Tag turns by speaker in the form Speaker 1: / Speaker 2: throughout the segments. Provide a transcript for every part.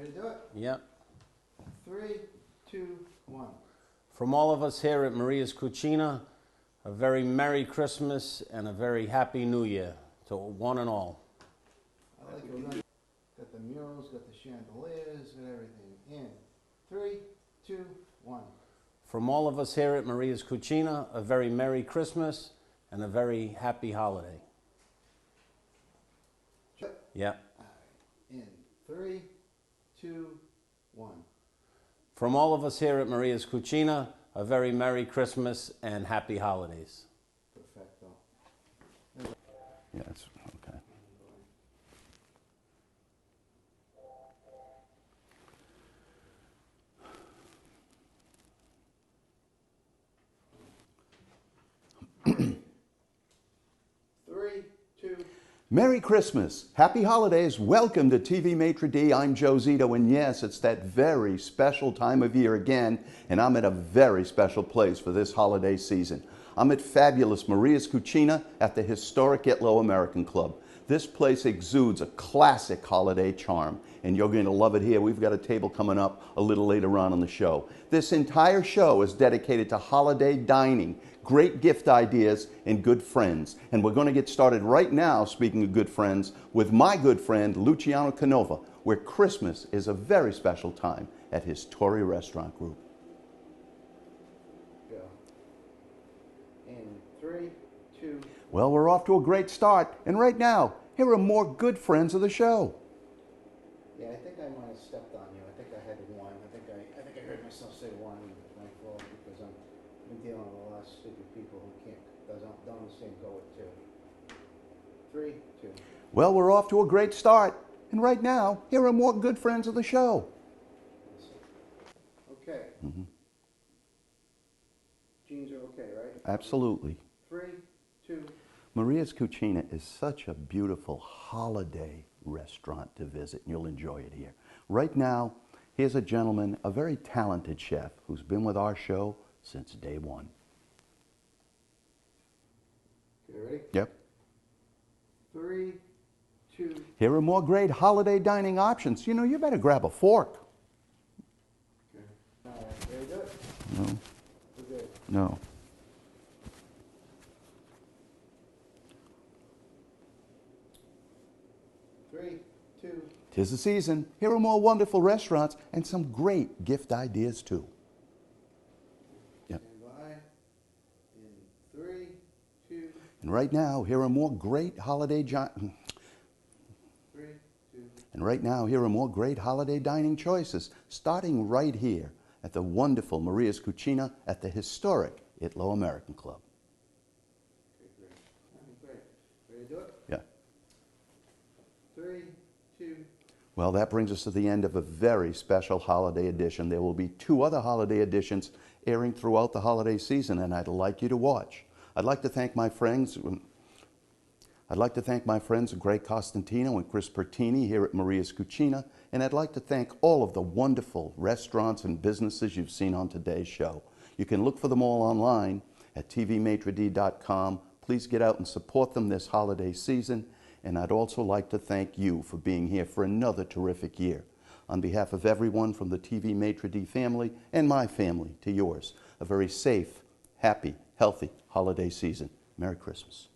Speaker 1: Ready to do it?
Speaker 2: Yep.
Speaker 1: 3, 2, 1.
Speaker 2: From all of us here at Maria's Cucina, a very Merry Christmas and a very Happy New Year to one and all.
Speaker 1: I like it. Got the murals, got the chandeliers, and everything. In 3, 2, 1.
Speaker 2: From all of us here at Maria's Cucina, a very Merry Christmas and a very Happy Holiday. Yep.
Speaker 1: In 3, 2, 1.
Speaker 2: From all of us here at Maria's Cucina, a very Merry Christmas and Happy Holidays.
Speaker 1: Perfecto.
Speaker 2: Yeah, it's okay.
Speaker 3: Merry Christmas, Happy Holidays, welcome to TV Maitre D'. I'm Joe Zito, and yes, it's that very special time of year again, and I'm at a very special place for this holiday season. I'm at fabulous Maria's Cucina at the historic Itlo American Club. This place exudes a classic holiday charm, and you're going to love it here. We've got a table coming up a little later on in the show. This entire show is dedicated to holiday dining, great gift ideas, and good friends. And we're going to get started right now, speaking of good friends, with my good friend Luciano Canova, where Christmas is a very special time at his Torrey Restaurant Group.
Speaker 1: Go. In 3, 2.
Speaker 3: Well, we're off to a great start, and right now, here are more good friends of the show.
Speaker 1: Yeah, I think I might have stepped on you. I think I had 1. I think I heard myself say 1. It's my fault because I've been dealing with a lot of stupid people who don't understand go with 2. 3, 2.
Speaker 3: Well, we're off to a great start, and right now, here are more good friends of the show.
Speaker 1: Okay. Jeans are okay, right?
Speaker 3: Absolutely.
Speaker 1: 3, 2.
Speaker 3: Maria's Cucina is such a beautiful holiday restaurant to visit, and you'll enjoy it here. Right now, here's a gentleman, a very talented chef, who's been with our show since day one.
Speaker 1: Okay, ready?
Speaker 3: Yep.
Speaker 1: 3, 2.
Speaker 3: Here are more great holiday dining options. You know, you better grab a fork.
Speaker 1: Okay. All right, ready to do it?
Speaker 3: No.
Speaker 1: We're good.
Speaker 3: No.
Speaker 1: 3, 2.
Speaker 3: 'Tis the season. Here are more wonderful restaurants and some great gift ideas too. Yep.
Speaker 1: Stand by. In 3, 2.
Speaker 3: And right now, here are more great holiday
Speaker 1: 3, 2.
Speaker 3: And right now, here are more great holiday dining choices, starting right here at the wonderful Maria's Cucina at the historic Itlo American Club.
Speaker 1: Okay, great. Ready to do it?
Speaker 3: Yeah.
Speaker 1: 3, 2.
Speaker 3: Well, that brings us to the end of a very special holiday edition. There will be 2 other holiday editions airing throughout the holiday season, and I'd like you to watch. I'd like to thank my friends Greg Costantino and Chris Pertini here at Maria's Cucina, and I'd like to thank all of the wonderful restaurants and businesses you've seen on today's show. You can look for them all online at tvmaitredi.com. Please get out and support them this holiday season, and I'd also like to thank you for being here for another terrific year. On behalf of everyone from the TV Maitre D' family and my family to yours, a very safe, happy, healthy holiday season. Merry Christmas.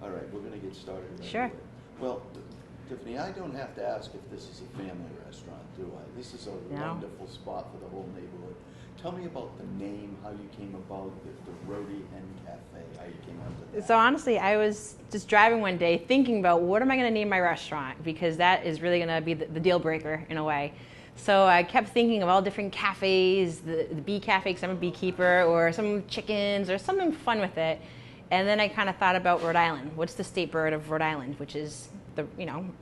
Speaker 3: All right, we're going to get started. Right
Speaker 4: Sure.
Speaker 3: away. Well, Tiffany, I don't have to ask if this is a family restaurant, do I? This is a wonderful spot for the whole neighborhood. Tell me about the name, how you came about the Roti Hen Cafe, how you came onto that.
Speaker 4: So honestly, I was just driving one day thinking about what am I going to name my restaurant, because that is really going to be the deal breaker in a way. So I kept thinking of all different cafes, the bee cafe because I'm a beekeeper, or some chickens or something fun with it. And then I kind of thought about Rhode Island. What's the state bird of Rhode Island, which is the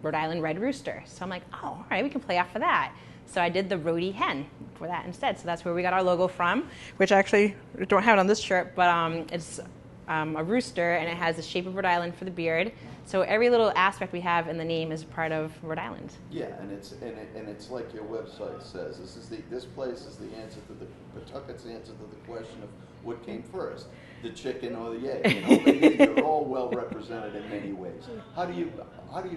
Speaker 4: Rhode Island red rooster. So I'm like, oh, all right, we can play off of that. So I did the Roti Hen for that instead. So that's where we got our logo from, which actually I don't have it on this shirt, but it's a rooster, and it has the shape of Rhode Island for the beard. So every little aspect we have in the name is part of Rhode Island.
Speaker 3: Yeah, and it's like your website says. This place is the answer to the Pawtucket's answer to the question of what came first, the chicken or the egg. You know, they're all well represented in many ways. How do you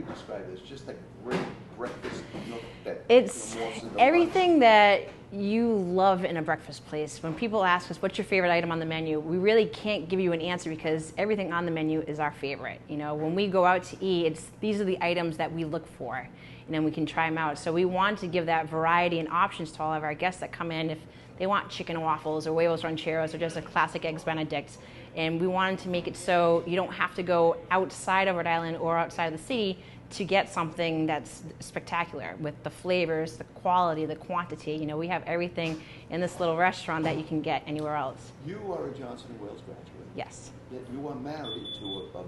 Speaker 3: describe this? Just a great breakfast nook that
Speaker 4: It's
Speaker 3: morphs into
Speaker 4: everything
Speaker 3: lunch.
Speaker 4: that you love in a breakfast place. When people ask us, what's your favorite item on the menu, we really can't give you an answer because everything on the menu is our favorite. You know, when we go out to eat, these are the items that we look for, and then we can try them out. So we want to give that variety and options to all of our guests that come in if they want chicken and waffles or huevos rancheros or just a classic eggs benedict. And we wanted to make it so you don't have to go outside of Rhode Island or outside of the city to get something that's spectacular with the flavors, the quality, the quantity. You know, we have everything in this little restaurant that you can get anywhere else.
Speaker 3: You are a Johnson & Wales graduate.
Speaker 4: Yes.
Speaker 3: Yet you are married to a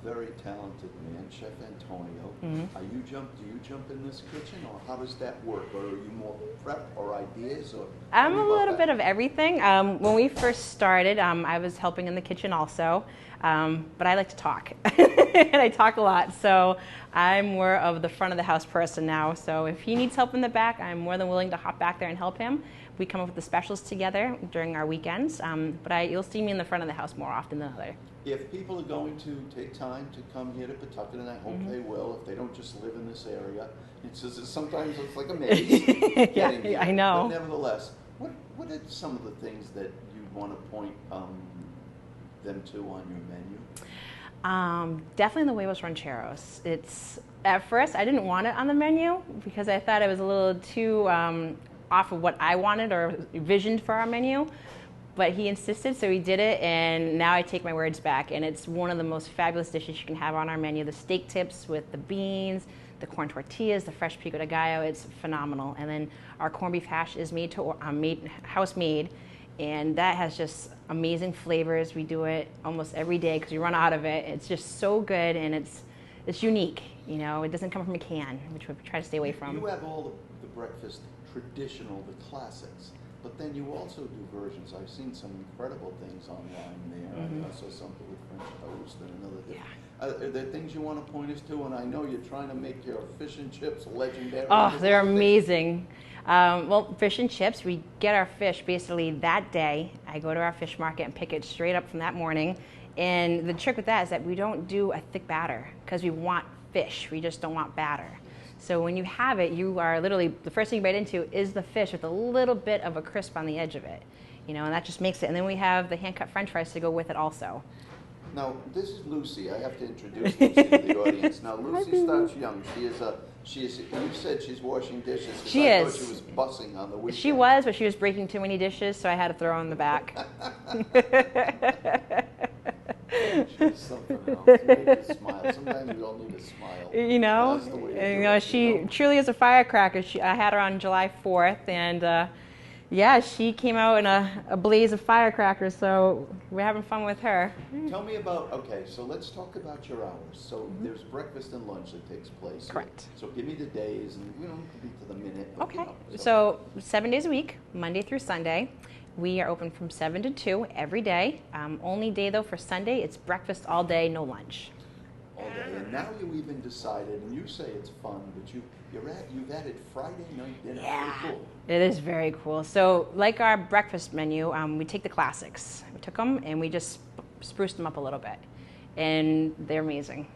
Speaker 3: very talented man, Chef Antonio.
Speaker 4: Mm-hmm.
Speaker 3: Do you jump in this kitchen, or how does that work? Or are you more prep or ideas? Or
Speaker 4: I'm a little bit of everything. When we first started, I was helping in the kitchen also, but I like to talk, and I talk a lot. So I'm more of the front of the house person now. So if he needs help in the back, I'm more than willing to hop back there and help him. We come up with the specials together during our weekends, but you'll see me in the front of the house more often than other.
Speaker 3: If people are going to take time to come here to Pawtucket, and I hope
Speaker 4: Mm-hmm.
Speaker 3: they will, if they don't just live in this area, sometimes it's like a maze. getting here.
Speaker 4: I know.
Speaker 3: But nevertheless, what are some of the things that you want to point them to on your menu?
Speaker 4: Definitely the huevos rancheros. At first I didn't want it on the menu because I thought it was a little too off of what I wanted or visioned for our menu. But he insisted, so he did it, and now I take my words back. And it's one of the most fabulous dishes you can have on our menu. The steak tips with the beans, the corn tortillas, the fresh pico de gallo. It's phenomenal. And then our corned beef hash is house made, and that has just amazing flavors. We do it almost every day because we run out of it. It's just so good, and it's unique. You know, it doesn't come from a can, which we try to stay away from.
Speaker 3: You have all the breakfast traditional, the classics. But then you also do versions. I've seen some incredible things online there.
Speaker 4: Mm-hmm.
Speaker 3: I also something with French toast and another thing. Yeah. Are there things you want to point us to? And I know you're trying to make your fish and chips legendary.
Speaker 4: Oh, they're amazing. Well, fish and chips, we get our fish basically that day. I go to our fish market and pick it straight up from that morning. And the trick with that is that we don't do a thick batter because we want fish. We just don't want batter. So when you have it, you are literally, the first thing you bite into is the fish with a little bit of a crisp on the edge of it. You know, and that just makes it. And then we have the hand-cut French fries to go with it also.
Speaker 3: Now, this is Lucy. I have to introduce Lucy to the audience. Now, Lucy starts young. You said she's washing dishes.
Speaker 4: She
Speaker 3: I
Speaker 4: is.
Speaker 3: thought she was bussing on the weekend.
Speaker 4: She was, but she was breaking too many dishes, so I had to throw her in the back.
Speaker 3: She's something else. You make us smile. Sometimes we all need a smile.
Speaker 4: You know,
Speaker 3: That's the way to
Speaker 4: and,
Speaker 3: do
Speaker 4: you know,
Speaker 3: it,
Speaker 4: she truly is a firecracker. I had her on July 4th, and yeah, she came out in a blaze of firecrackers, so we're having fun with her.
Speaker 3: Tell me about, okay, so let's talk about your hours. So there's breakfast and lunch that takes place.
Speaker 4: Correct.
Speaker 3: So give me the days, and we don't have to be to the minute. But,
Speaker 4: Okay,
Speaker 3: you know,
Speaker 4: so 7 days a week, Monday through Sunday. We are open from 7 to 2 every day. Only day, though, for Sunday, it's breakfast all day, no lunch.
Speaker 3: all day. And now you even decided, and you say it's fun, but you've added Friday night dinner.
Speaker 4: Yeah,
Speaker 3: Very cool.
Speaker 4: it is very cool. So like our breakfast menu, we take the classics. We took them and we just spruced them up a little bit. And they're amazing.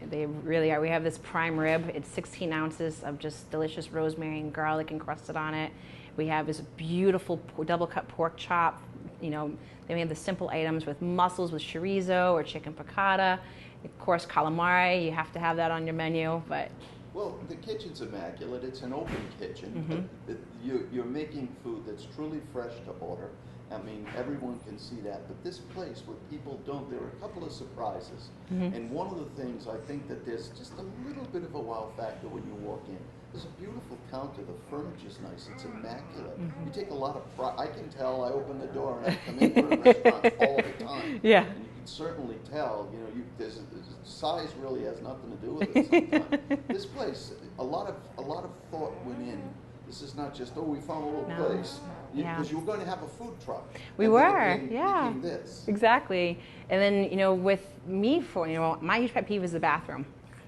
Speaker 4: They really are. We have this prime rib. It's 16 ounces of just delicious rosemary and garlic encrusted on it. We have this beautiful double cut pork chop. You know, then we have the simple items with mussels with chorizo or chicken piccata. Of course, calamari. You have to have that on your menu, but
Speaker 3: Well, the kitchen's immaculate. It's an open kitchen. But you're making food that's truly fresh to order. I mean, everyone can see that. But this place, what people don't, there are a couple of surprises. And one of the things, I think that there's just a little bit of a wow factor when you walk in. There's a beautiful counter. The furniture's nice. It's immaculate. You take a lot of pride. I can tell. I open the door and I come into a restaurant all the time.
Speaker 4: Yeah.
Speaker 3: And you can certainly tell. You know, there's size really has nothing to do with it sometimes. This place, a lot of thought went in. This is not just, we found a little
Speaker 4: No.
Speaker 3: place.
Speaker 4: Yeah.
Speaker 3: Because you were going to have a food truck.
Speaker 4: We
Speaker 3: And
Speaker 4: were,
Speaker 3: then it became
Speaker 4: yeah.
Speaker 3: this.
Speaker 4: Exactly. And then, you know, with me, my huge pet peeve is the bathroom.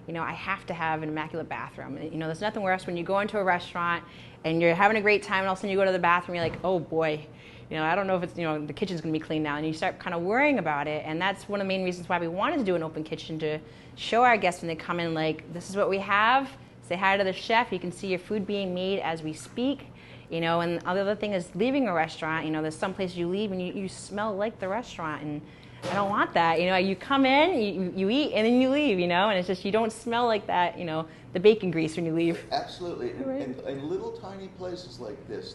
Speaker 4: you know, I have to have an immaculate bathroom. You know, there's nothing worse when you go into a restaurant and you're having a great time and all of a sudden you go to the bathroom, you're like, oh boy, you know, I don't know if it's, you know, the kitchen's gonna be clean now, and you start kind of worrying about it. And that's one of the main reasons why we wanted to do an open kitchen, to show our guests when they come in, like, this is what we have, say hi to the chef, you can see your food being made as we speak. You know, and the other thing is leaving a restaurant, you know, there's some places you leave and you smell like the restaurant, and I don't want that. You know, you come in, you eat, and then you leave, you know, and it's just, you don't smell like that, you know, the bacon grease when you leave.
Speaker 3: Absolutely.
Speaker 4: Right.
Speaker 3: And little tiny places like this,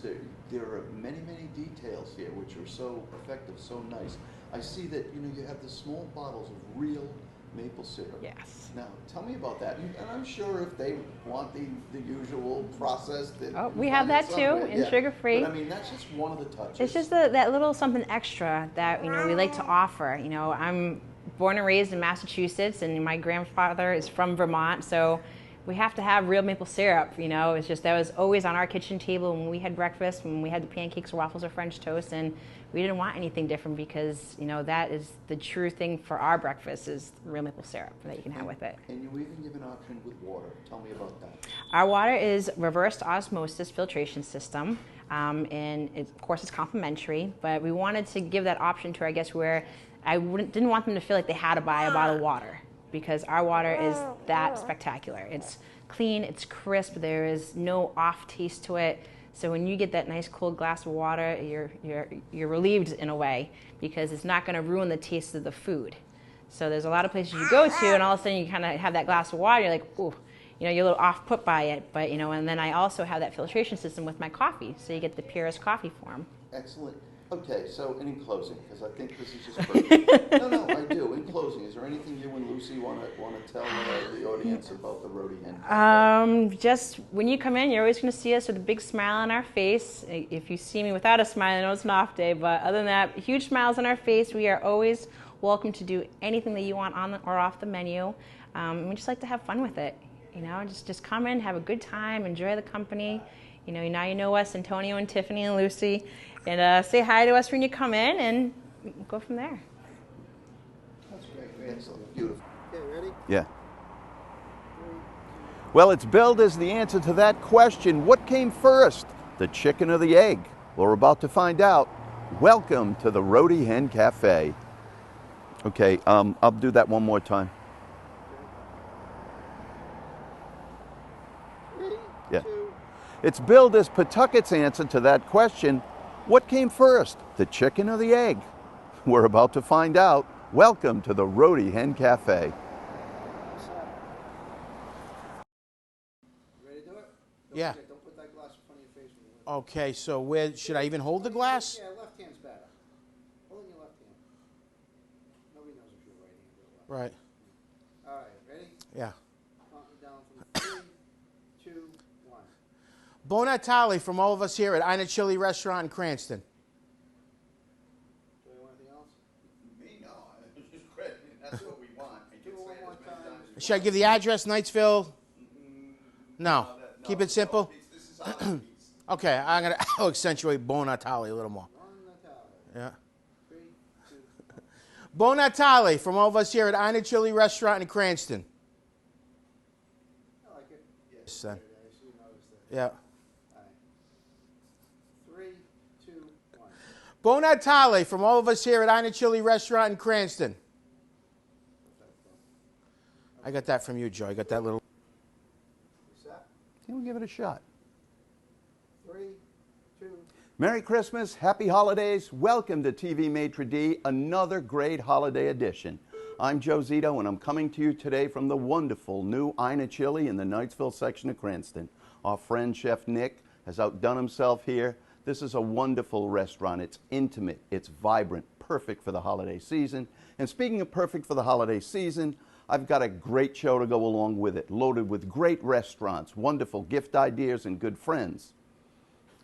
Speaker 3: there are many, many details here which are so effective, so nice. I see that, you know, you have the small bottles of real maple syrup.
Speaker 4: Yes.
Speaker 3: Now, tell me about that. And I'm sure if they want the usual process, that
Speaker 4: Oh, we have that too, and sugar-free.
Speaker 3: But I mean, that's just one of the touches.
Speaker 4: It's just that little something extra that, you know, we like to offer. You know, I'm born and raised in Massachusetts, and my grandfather is from Vermont, so we have to have real maple syrup. You know, it's just, that was always on our kitchen table when we had breakfast, when we had the pancakes or waffles or French toast, and we didn't want anything different because, you know, that is the true thing for our breakfast, is real maple syrup that you can have with it.
Speaker 3: And you even give an option with water. Tell me about that.
Speaker 4: Our water is reversed osmosis filtration system, and of course it's complimentary, but we wanted to give that option to our guests where didn't want them to feel like they had to buy a bottle of water, because our water is that spectacular. It's clean, it's crisp, there is no off taste to it. So when you get that nice cold glass of water, you're relieved in a way, because it's not going to ruin the taste of the food. So there's a lot of places you go to, and all of a sudden you kind of have that glass of water, you're like, ooh, you know, you're a little off put by it. But, you know, and then I also have that filtration system with my coffee, so you get the purest coffee form.
Speaker 3: Excellent. Okay, so in closing, because I think this is just perfect. No, I do. In closing, is there anything you and Lucy want to tell the audience about the Rhody Hen?
Speaker 4: Just when you come in, you're always going to see us with a big smile on our face. If you see me without a smile, I know it's an off day, but other than that, huge smiles on our face. We are always welcome to do anything that you want on or off the menu. We just like to have fun with it. You know, just come in, have a good time, enjoy the company. You know, now you know us, Antonio and Tiffany and Lucy, and say hi to us when you come in, and go from there.
Speaker 1: That's great.
Speaker 3: Excellent. Beautiful.
Speaker 1: Okay, ready?
Speaker 3: Yeah. Well, it's billed as the answer to that question. What came first, the chicken or the egg? Well, we're about to find out. Welcome to the Rhody Hen Cafe. Okay, I'll do that one more time. Yeah. It's billed as Pawtucket's answer to that question. What came first, the chicken or the egg? We're about to find out. Welcome to the Rhody Hen Cafe.
Speaker 1: Ready to do it?
Speaker 2: Yeah.
Speaker 1: Don't put that glass in front of your face when you look.
Speaker 2: Okay, so where should I even hold the glass?
Speaker 1: Yeah, left hand's better. Hold in your left hand. Nobody knows if you're right handed or left.
Speaker 2: Right.
Speaker 1: All right, ready?
Speaker 2: Yeah.
Speaker 1: Counting down from 3, 2, 1.
Speaker 2: Bon Natale from all of us here at Ina Chili Restaurant in Cranston.
Speaker 1: Do you want anything else?
Speaker 3: Me, no. That's what we want.
Speaker 1: Do it one more time.
Speaker 2: Should I give the address, Knightsville? No. Keep it simple?
Speaker 3: This is our piece.
Speaker 2: Okay, I'll accentuate Bon Natale a little more.
Speaker 1: Bon Natale.
Speaker 2: Yeah.
Speaker 1: 3, 2, 1.
Speaker 2: Bon Natale from all of us here at Ina Chili Restaurant in Cranston.
Speaker 1: I like it.
Speaker 2: Yes, son.
Speaker 1: I see you noticed that.
Speaker 2: Yeah.
Speaker 1: All right. 3, 2, 1.
Speaker 2: Bon Natale from all of us here at Ina Chili Restaurant in Cranston. I got that from you, Joe. I got that little...
Speaker 1: Set.
Speaker 3: We'll give it a shot.
Speaker 1: 3, 2.
Speaker 3: Merry Christmas, Happy Holidays. Welcome to TV Maitre D', another great holiday edition. I'm Joe Zito, and I'm coming to you today from the wonderful new Ina Chili in the Knightsville section of Cranston. Our friend Chef Nick has outdone himself here. This is a wonderful restaurant. It's intimate, it's vibrant, perfect for the holiday season. And speaking of perfect for the holiday season, I've got a great show to go along with it, loaded with great restaurants, wonderful gift ideas, and good friends.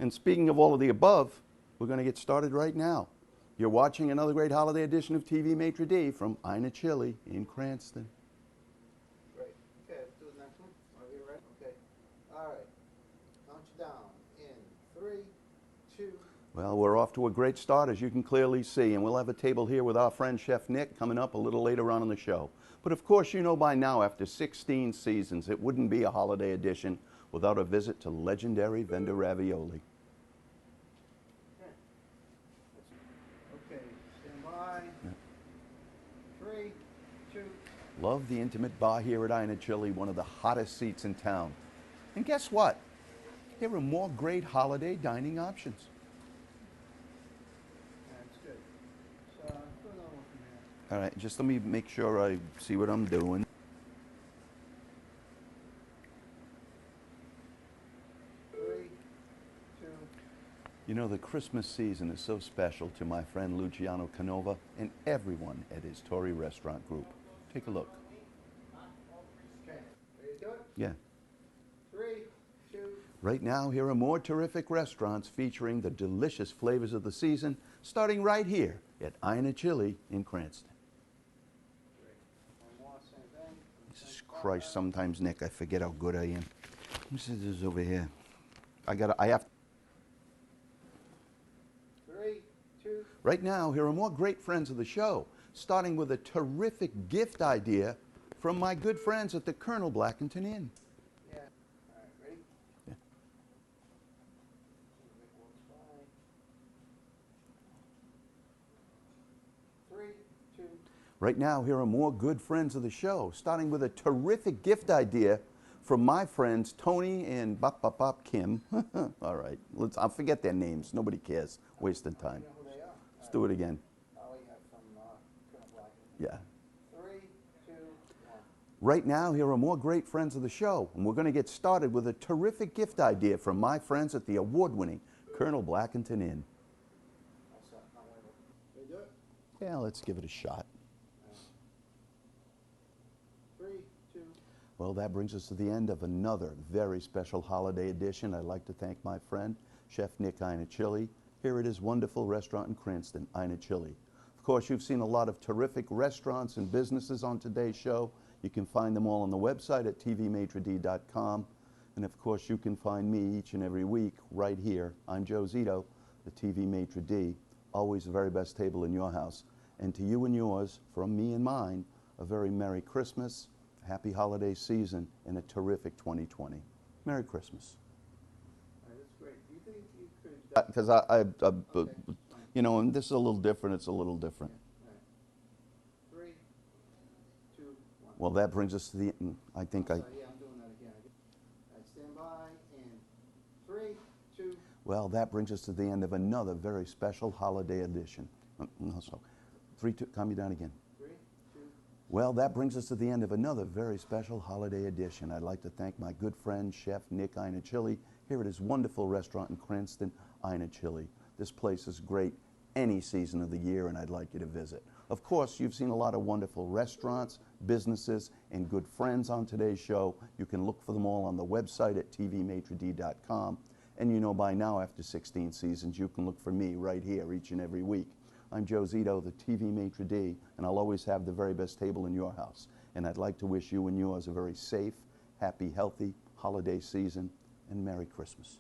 Speaker 3: And speaking of all of the above, we're going to get started right now. You're watching another great holiday edition of TV Maitre D' from Ina Chili in Cranston.
Speaker 1: Great. Okay, let's do the next one. Are you ready? Okay. All right. Count you down in 3, 2.
Speaker 3: Well, we're off to a great start, as you can clearly see, and we'll have a table here with our friend Chef Nick coming up a little later on in the show. But of course, you know by now, after 16 seasons, it wouldn't be a holiday edition without a visit to legendary vendor ravioli.
Speaker 1: Okay, stand by. 3, 2.
Speaker 3: Love the intimate bar here at Ina Chili, one of the hottest seats in town. And guess what? Here are more great holiday dining options.
Speaker 1: That's good. So, do another one from here.
Speaker 3: All right, just let me make sure I see what I'm doing.
Speaker 1: 3, 2.
Speaker 3: You know, the Christmas season is so special to my friend Luciano Canova and everyone at his Torrey Restaurant Group. Take a look.
Speaker 1: Okay, ready to do it?
Speaker 3: Yeah.
Speaker 1: 3, 2.
Speaker 3: Right now, here are more terrific restaurants featuring the delicious flavors of the season, starting right here at Ina Chili in Cranston.
Speaker 1: One more, same thing.
Speaker 3: Jesus Christ, sometimes, Nick, I forget how good I am. Let me see this over here. I have.
Speaker 1: 3, 2.
Speaker 3: Right now, here are more great friends of the show, starting with a terrific gift idea from my good friends at the Colonel Blackington Inn.
Speaker 1: Yeah. All right, ready?
Speaker 3: Yeah.
Speaker 1: Three, 2.
Speaker 3: Right now, here are more good friends of the show, starting with a terrific gift idea from my friends Tony and Bop Kim. All right, I'll forget their names. Nobody cares. Wasting
Speaker 1: You
Speaker 3: time.
Speaker 1: know who they are?
Speaker 3: Let's do it again.
Speaker 1: Oh, yeah, from Colonel Blackman.
Speaker 3: Yeah.
Speaker 1: 3, 2, 1.
Speaker 3: Right now, here are more great friends of the show, and we're going to get started with a terrific gift idea from my friends at the award-winning Colonel Blackington Inn.
Speaker 1: All set. Not labeled. Ready to do it?
Speaker 3: Yeah, let's give it a shot.
Speaker 1: 3, 2.
Speaker 3: Well, that brings us to the end of another very special holiday edition. I'd like to thank my friend, Chef Nick Ina Chili, here at his wonderful restaurant in Cranston, Ina Chili. Of course, you've seen a lot of terrific restaurants and businesses on today's show. You can find them all on the website at tvmaitrede.com. And of course, you can find me each and every week right here. I'm Joe Zito, the TV Maitre d', always the very best table in your house. And to you and yours, from me and mine, a very Merry Christmas, happy holiday season, and a terrific 2020. Merry Christmas.
Speaker 1: All right, that's great. Do you think you could...
Speaker 3: Because
Speaker 1: Okay,
Speaker 3: you know, and this is a little different, it's a little different.
Speaker 1: all right. 3, 2, 1.
Speaker 3: Well, that brings us to the, I think I,
Speaker 1: Sorry, yeah, I'm doing that again. All right, stand by, and 3, 2.
Speaker 3: well, that brings us to the end of another very special holiday edition. No, so, 3, 2, calm me down again.
Speaker 1: 3, 2.
Speaker 3: Well, that brings us to the end of another very special holiday edition. I'd like to thank my good friend, Chef Nick Ina Chili, here at his wonderful restaurant in Cranston, Ina Chili. This place is great any season of the year, and I'd like you to visit. Of course, you've seen a lot of wonderful restaurants, businesses, and good friends on today's show. You can look for them all on the website at tvmaitrede.com. And you know by now, after 16 seasons, you can look for me right here each and every week. I'm Joe Zito, the TV Maitre d', and I'll always have the very best table in your house. And I'd like to wish you and yours a very safe, happy, healthy holiday season, and Merry Christmas.